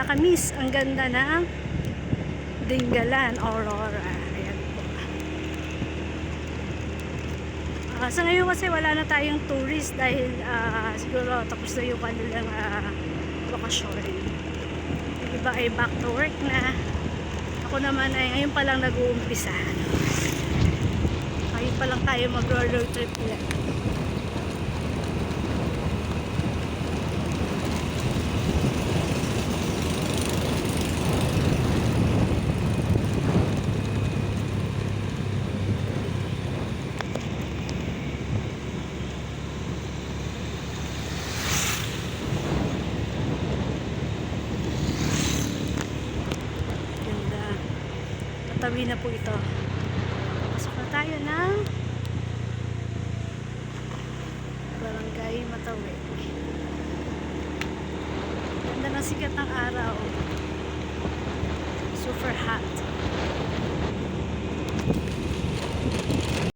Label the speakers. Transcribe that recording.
Speaker 1: nakakamiss ang ganda ng Dingalan Aurora. Ayan po. Sa ngayon kasi wala na tayong tourist dahil siguro tapos na yung kanilang bakasyon. Yung iba ay back to work na. Ako naman ay ngayon pa lang nag-uumpisa. Ngayon pa lang tayo mag-road trip nila. Tabi na po ito. Pasok na tayo ng Barangay Matawid. Ganda ng sikat ng araw. Super hot.